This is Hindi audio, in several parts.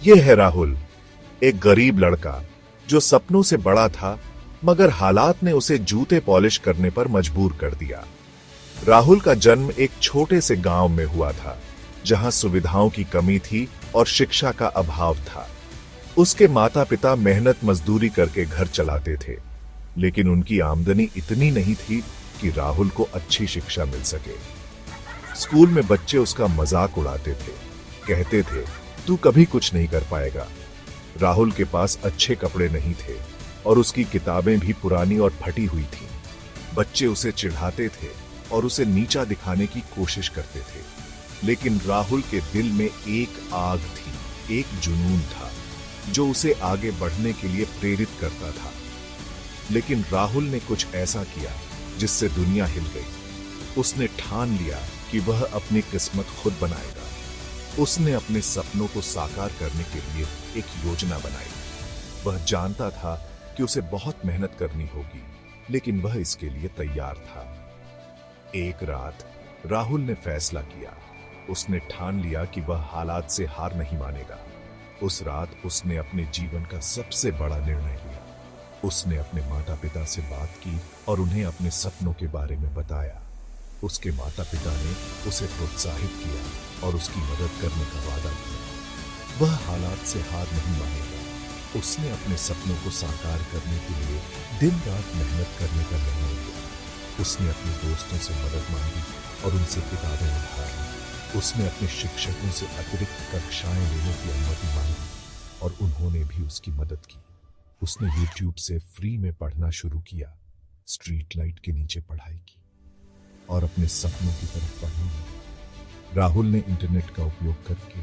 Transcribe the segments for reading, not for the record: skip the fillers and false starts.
ये है राहुल, एक गरीब लड़का जो सपनों से बड़ा था, मगर हालात ने उसे जूते पॉलिश करने पर मजबूर कर दिया। राहुल का जन्म एक छोटे से गांव में हुआ था, जहां सुविधाओं की कमी थी और शिक्षा का अभाव था। उसके माता पिता मेहनत मजदूरी करके घर चलाते थे, लेकिन उनकी आमदनी इतनी नहीं थी कि राहुल को अच्छी शिक्षा मिल सके। स्कूल में बच्चे उसका मजाक उड़ाते थे, कहते थे तू कभी कुछ नहीं कर पाएगा। राहुल के पास अच्छे कपड़े नहीं थे और उसकी किताबें भी पुरानी और फटी हुई थीं। बच्चे उसे चिढ़ाते थे और उसे नीचा दिखाने की कोशिश करते थे, लेकिन राहुल के दिल में एक आग थी, एक जुनून था जो उसे आगे बढ़ने के लिए प्रेरित करता था। लेकिन राहुल ने कुछ ऐसा किया जिससे दुनिया हिल गई। उसने ठान लिया कि वह अपनी किस्मत खुद बनाएगा। उसने अपने सपनों को साकार करने के लिए एक योजना बनाई। वह जानता था कि उसे बहुत मेहनत करनी होगी, लेकिन वह इसके लिए तैयार था। एक रात राहुल ने फैसला किया। उसने ठान लिया कि वह हालात से हार नहीं मानेगा। उस रात उसने अपने जीवन का सबसे बड़ा निर्णय लिया। उसने अपने माता पिता से बात की और उन्हें अपने सपनों के बारे में बताया। उसके माता पिता ने उसे प्रोत्साहित किया और उसकी मदद करने का वादा किया। वह हालात से हार नहीं मानेगा। उसने अपने सपनों को साकार करने के लिए दिन रात मेहनत करने का निर्णय लिया। उसने अपने दोस्तों से मदद मांगी और उनसे किताबें उधारी। उसने अपने शिक्षकों से अतिरिक्त कक्षाएं लेने की अनुमति मांगी और उन्होंने भी उसकी मदद की। उसने YouTube से फ्री में पढ़ना शुरू किया, स्ट्रीट लाइट के नीचे पढ़ाई की और अपने सपनों की तरफ बढ़ने लगा। राहुल ने इंटरनेट का उपयोग करके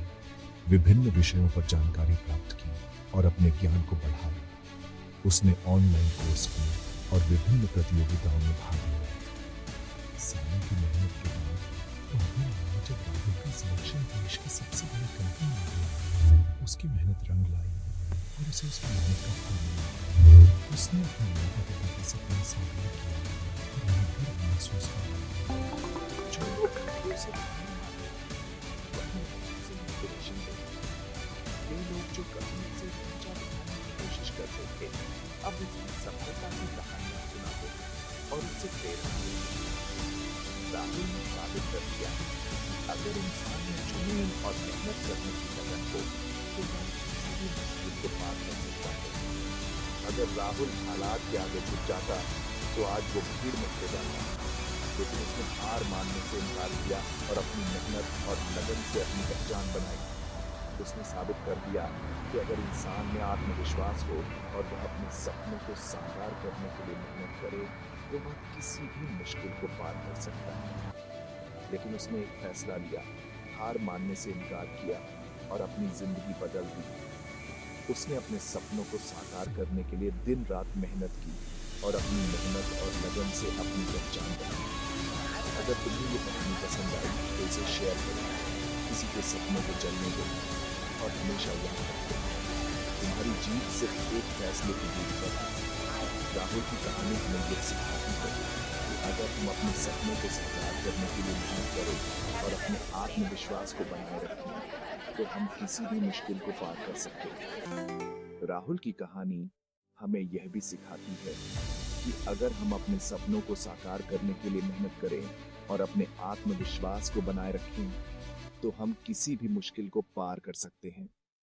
विभिन्न विषयों पर जानकारी प्राप्त की और अपने ज्ञान को बढ़ाया। उसने ऑनलाइन कोर्स किए और विभिन्न प्रतियोगिताओं में भाग लिया। सालों की मेहनत के बाद जब राहुल का सिलेक्शन देश की सबसे बड़ी कंपनी में हुआ, उसकी मेहनत रंग लाई और उसे उसकी मेहनत का फल मिला। उसने अपने माता पिता के सपने साकार किया और उन्हें गर्व महसूस किया। जो लोग घंटों से वे लोग जो कभी से ऊंचा दिखाने की कोशिश करते थे, अब उसकी सफलता की कहानियां सुनाते और उससे प्रेरणा मिलती। राहुल ने साबित कर दिया अगर इंसान में जुनून और मेहनत करने की लगन हो तो वह किसी भी मुश्किल को पार कर सकता है। अगर राहुल हालात के आगे झुक जाता तो आज वो भीड़ में खो जाता, लेकिन उसने हार मानने से इनकार किया और अपनी मेहनत और लगन से अपनी पहचान बनाई। उसने साबित कर दिया कि अगर इंसान में आत्मविश्वास हो और वह अपने सपनों को साकार करने के लिए मेहनत करे तो वह किसी भी मुश्किल को पार कर सकता है। लेकिन उसने एक फैसला लिया, हार मानने से इनकार किया और अपनी जिंदगी बदल दी। उसने अपने सपनों को साकार करने के लिए दिन रात मेहनत की और अपनी मेहनत और लगन से अपनी पहचान बनाई। अगर तुम्हें ये कहानी पसंद आई तो इसे शेयर करें, किसी के सपनों को जलने दो और हमेशा याद रखो, तुम्हारी जीत सिर्फ एक फैसले की जीत पर है। राहुल की कहानी हमें ये सिखाती है कि अगर हम अपने सपनों को साकार करने के लिए मेहनत करें और अपने आत्मविश्वास को बनाए रखें तो हम किसी भी मुश्किल को पार कर सकते हैं। राहुल की कहानी हमें यह भी सिखाती है कि अगर हम अपने सपनों को साकार करने के लिए मेहनत करें और अपने आत्मविश्वास को बनाए रखें तो हम किसी भी मुश्किल को पार कर सकते हैं।